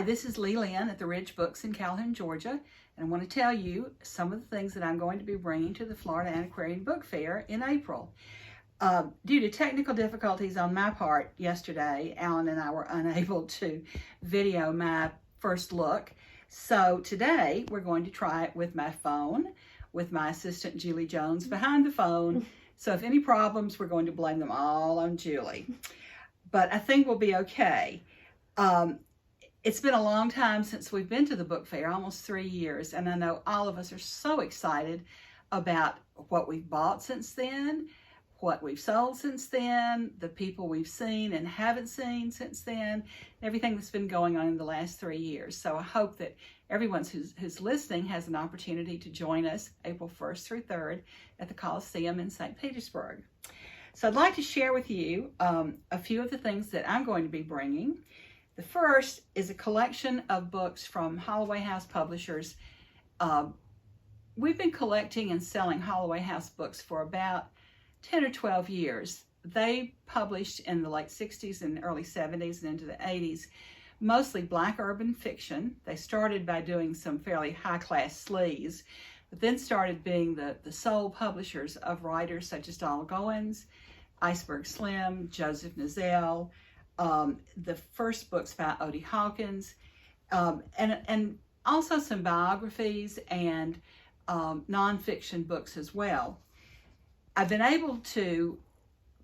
this is Lee Linn at the Ridge Books in Calhoun, Georgia, and I want to tell you some of the things that I'm going to be bringing to the Florida Antiquarian Book Fair in April. Due to technical difficulties on my part yesterday, Alan and I were unable to video my first look. So today we're going to try it with my phone, with my assistant Julie Jones behind the phone. So if any problems, we're going to blame them all on Julie. But I think we'll be okay. It's been a long time since we've been to the book fair, almost 3 years, and I know all of us are so excited about what we've bought since then, what we've sold since then, the people we've seen and haven't seen since then, everything that's been going on in the last 3 years. So I hope that everyone who's listening has an opportunity to join us April 1st through 3rd at the Coliseum in St. Petersburg. So I'd like to share with you a few of the things that I'm going to be bringing. The first is a collection of books from Holloway House publishers. We've been collecting and selling Holloway House books for about 10 or 12 years. They published in the late 60s and early 70s and into the 80s, mostly Black urban fiction. They started by doing some fairly high-class sleaze, but then started being the sole publishers of writers such as Donald Goins, Iceberg Slim, Joseph Nizel, the first books by Odie Hawkins, and also some biographies and nonfiction books as well. I've been able to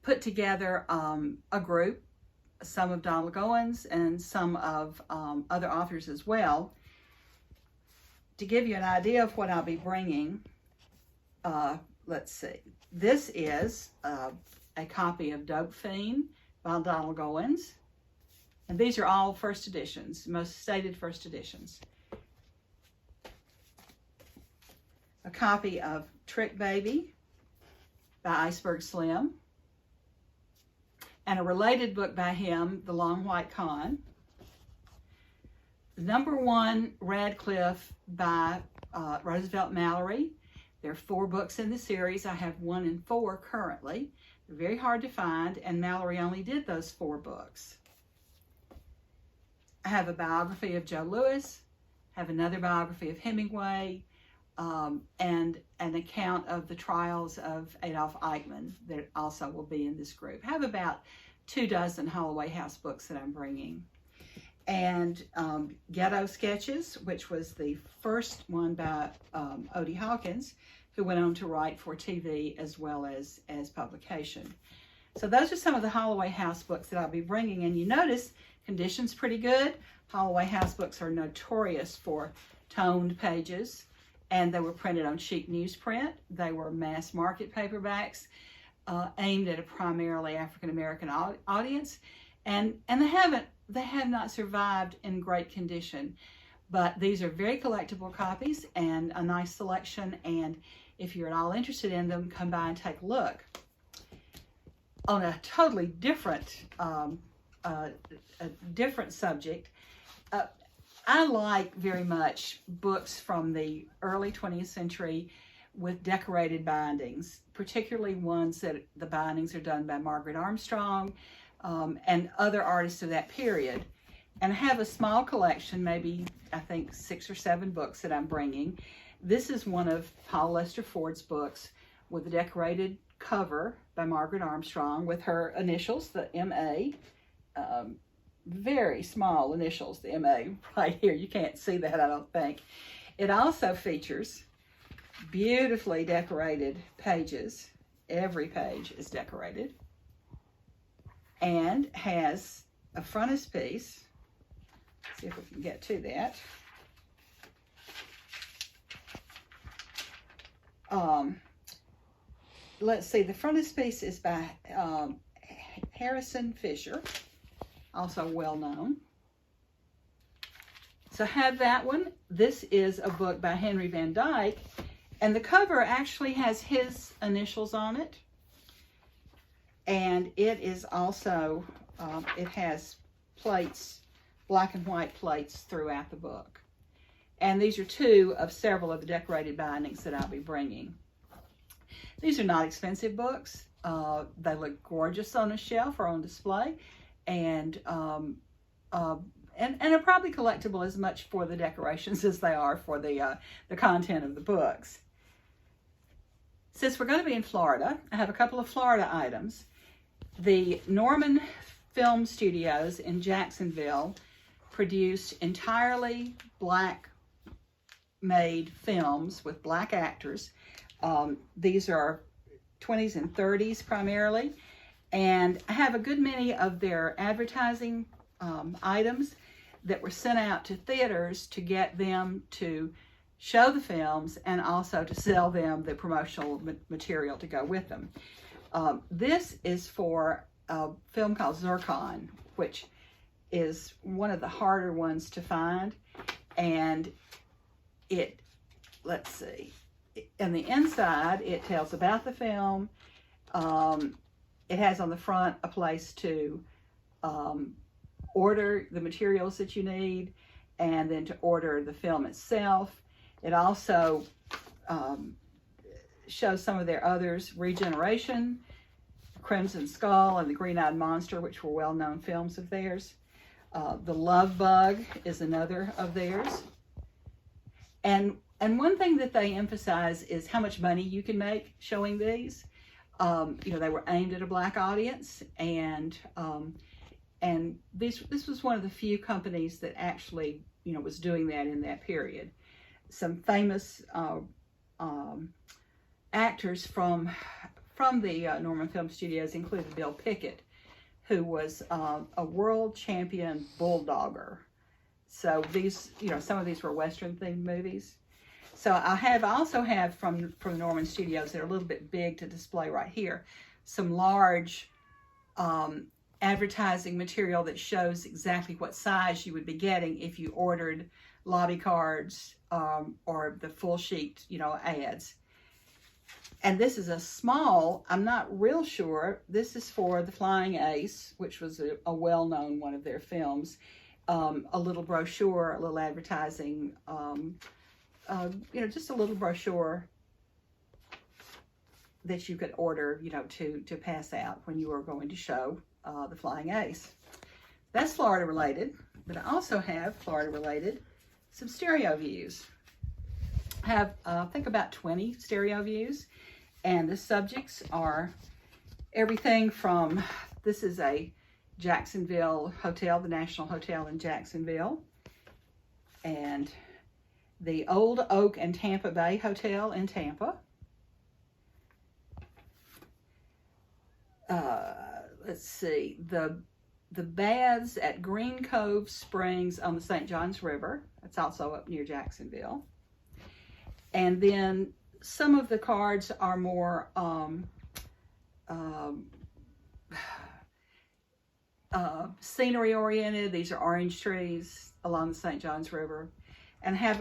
put together a group, some of Donald Goins and some of other authors as well. To give you an idea of what I'll be bringing, let's see. This is a copy of Dope Fiend by Donald Goins. And these are all first editions, most stated first editions. A copy of Trick Baby by Iceberg Slim. And a related book by him, The Long White Con. #1, Radcliffe by Roosevelt Mallory. There are 4 books in the series. I have 1 and 4 currently. They're very hard to find, and Mallory only did those 4 books. I have a biography of Joe Louis, have another biography of Hemingway, and an account of the trials of Adolf Eichmann that also will be in this group. I have about 24 Holloway House books that I'm bringing. And Ghetto Sketches, which was the first one by Odie Hawkins, who went on to write for TV as well as publication. So those are some of the Holloway House books that I'll be bringing. And you notice condition's pretty good. Holloway House books are notorious for toned pages, and they were printed on sheet newsprint. They were mass market paperbacks aimed at a primarily African-American audience. And they have not survived in great condition, but these are very collectible copies and a nice selection. And if you're at all interested in them, come by and take a look. On a totally different, different subject, I like very much books from the early 20th century with decorated bindings, particularly ones that the bindings are done by Margaret Armstrong, and other artists of that period. And I have a small collection, maybe I think 6 or 7 books that I'm bringing. This is one of Paul Lester Ford's books with a decorated cover by Margaret Armstrong with her initials, the M.A. Very small initials, the M.A. right here. You can't see that, I don't think. It also features beautifully decorated pages. Every page is decorated. And has a frontispiece. See if we can get to that. Let's see, the frontispiece is by Harrison Fisher, also well known. So have that one. This is a book by Henry Van Dyke, and the cover actually has his initials on it. And it is also, it has plates, black and white plates throughout the book. And these are 2 of several of the decorated bindings that I'll be bringing. These are not expensive books. They look gorgeous on a shelf or on display. And and are probably collectible as much for the decorations as they are for the content of the books. Since we're going to be in Florida, I have a couple of Florida items. The Norman Film Studios in Jacksonville produced entirely black-made films with black actors. These are 20s and 30s primarily, and I have a good many of their advertising items that were sent out to theaters to get them to show the films and also to sell them the promotional material to go with them. This is for a film called Zircon, which is one of the harder ones to find, and let's see, on the inside it tells about the film. It has on the front a place to order the materials that you need, and then to order the film itself. It also shows some of their others: Regeneration, Crimson Skull, and The Green-Eyed Monster, which were well-known films of theirs. The Love Bug is another of theirs. And one thing that they emphasize is how much money you can make showing these. They were aimed at a black audience, and this was one of the few companies that actually, was doing that in that period. Some famous actors from the Norman Film Studios included Bill Pickett, who was a world champion bulldogger. So these, some of these were Western themed movies. So I also have from the Norman Studios that are a little bit big to display right here, some large advertising material that shows exactly what size you would be getting if you ordered lobby cards or the full sheet, ads. And this is a small, I'm not real sure, this is for The Flying Ace, which was a well-known one of their films. A little brochure, a little advertising, just a little brochure that you could order, to pass out when you were going to show The Flying Ace. That's Florida related, but I also have Florida related some stereo views. I have, I think, about 20 stereo views, and the subjects are everything from, this is a Jacksonville hotel, the National Hotel in Jacksonville, and the Old Oak and Tampa Bay Hotel in Tampa. Let's see, the baths at Green Cove Springs on the St. Johns River. That's also up near Jacksonville. And then some of the cards are more scenery oriented. These are orange trees along the St. Johns River, and have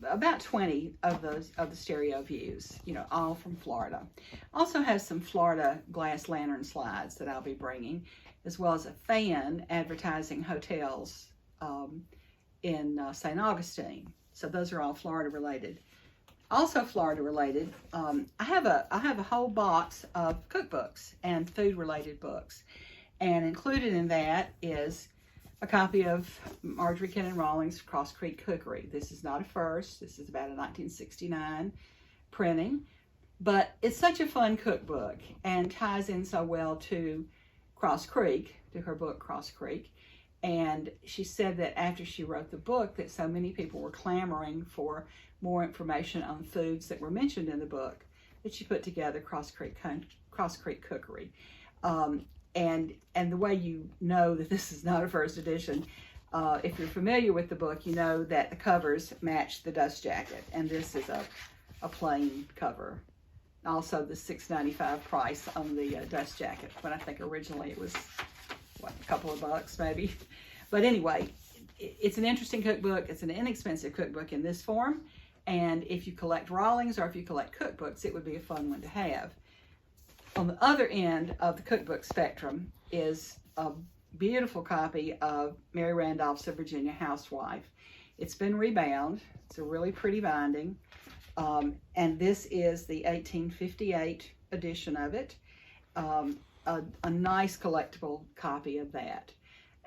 about 20 of the stereo views, all from Florida. Also have some Florida glass lantern slides that I'll be bringing, as well as a fan advertising hotels in St. Augustine. So those are all Florida related. Also Florida related, I have a whole box of cookbooks and food related books, and included in that is a copy of Marjorie Kennan Rawlings' Cross Creek Cookery. This is not a first. This is about a 1969 printing, but it's such a fun cookbook and ties in so well to Cross Creek, to her book Cross Creek. And she said that after she wrote the book, that so many people were clamoring for more information on foods that were mentioned in the book, that she put together Cross Creek Cookery. And the way you know that this is not a first edition, if you're familiar with the book, you know that the covers match the dust jacket, and this is a plain cover. Also the $6.95 price on the dust jacket, when I think originally it was, what, a couple of bucks maybe. But anyway, it's an interesting cookbook. It's an inexpensive cookbook in this form, and if you collect Rawlings or if you collect cookbooks, it would be a fun one to have. On the other end of the cookbook spectrum is a beautiful copy of Mary Randolph's A Virginia Housewife. It's been rebound. It's a really pretty binding. And this is the 1858 edition of it. A nice collectible copy of that.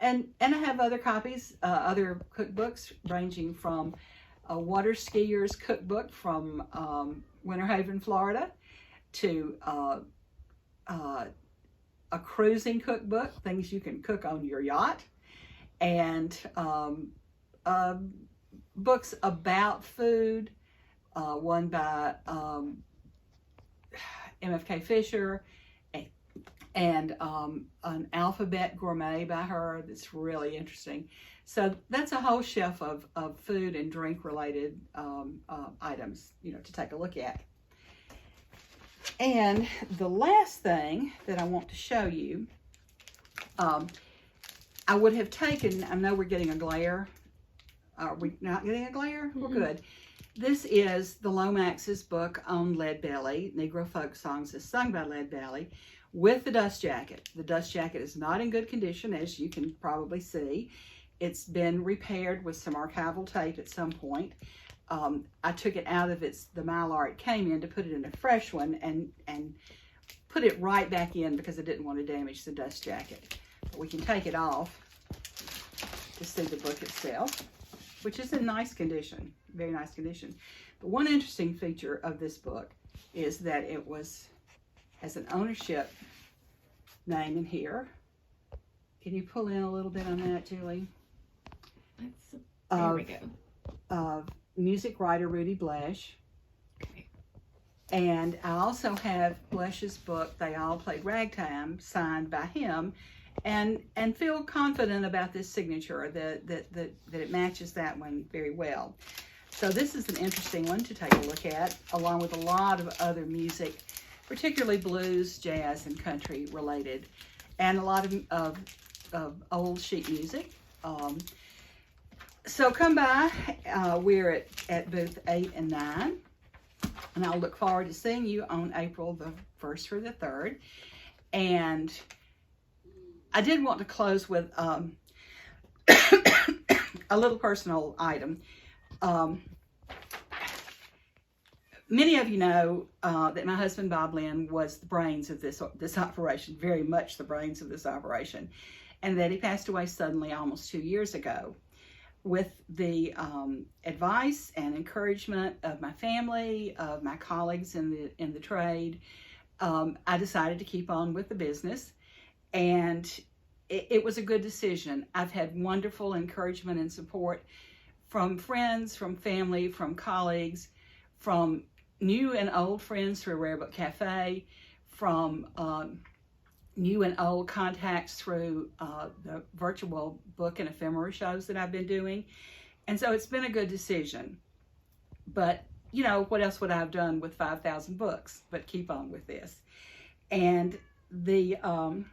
And I have other copies, other cookbooks ranging from a water skier's cookbook from Winter Haven, Florida, to a cruising cookbook, things you can cook on your yacht, and books about food, one by MFK Fisher, and an alphabet gourmet by her that's really interesting. So that's a whole shelf of food and drink related items, to take a look at. And the last thing that I want to show you, I would have taken, I know we're getting a glare. Are we not getting a glare? We're good. This is the Lomax's book on Lead Belly, Negro Folk Songs as sung by Lead Belly, with the dust jacket. The dust jacket is not in good condition, as you can probably see. It's been repaired with some archival tape at some point. I took it out of the mylar it came in to put it in a fresh one and put it right back in because I didn't want to damage the dust jacket. But we can take it off to see the book itself, which is in nice condition, very nice condition. But one interesting feature of this book is that it has an ownership name in here. Can you pull in a little bit on that, Julie? There we go. Music writer Rudy Blesh. Okay. And I also have Blesh's book, They All Played Ragtime, signed by him, and feel confident about this signature, that it matches that one very well. So this is an interesting one to take a look at, along with a lot of other music, particularly blues, jazz, and country related, and a lot of old sheet music. So come by. We're at booth 8 and 9, and I'll look forward to seeing you on April the 1st through the 3rd. And I did want to close with a little personal item. Many of you know that my husband, Bob Linn, was the brains of this operation, very much the brains of this operation, and that he passed away suddenly almost 2 years ago. With the advice and encouragement of my family, of my colleagues in the trade, I decided to keep on with the business, and it was a good decision. I've had wonderful encouragement and support from friends, from family, from colleagues, from new and old friends through Rare Book Cafe, from new and old contacts through the virtual book and ephemera shows that I've been doing. And so it's been a good decision. But, what else would I have done with 5,000 books but keep on with this? And I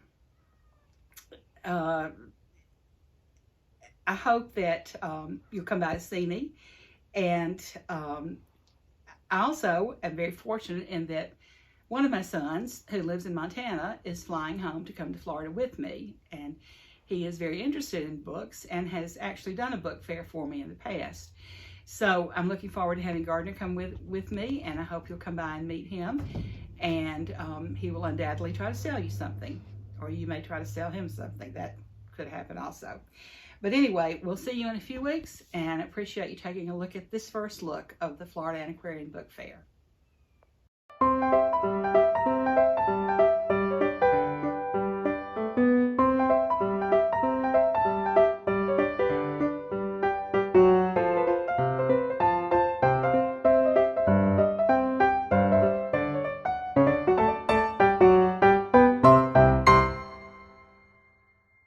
hope that you'll come by to see me. And I also am very fortunate in that one of my sons, who lives in Montana, is flying home to come to Florida with me, and he is very interested in books and has actually done a book fair for me in the past. So I'm looking forward to having Gardner come with me, and I hope you'll come by and meet him, and he will undoubtedly try to sell you something, or you may try to sell him something. That could happen also. But anyway, we'll see you in a few weeks, and I appreciate you taking a look at this first look of the Florida Antiquarian Book Fair.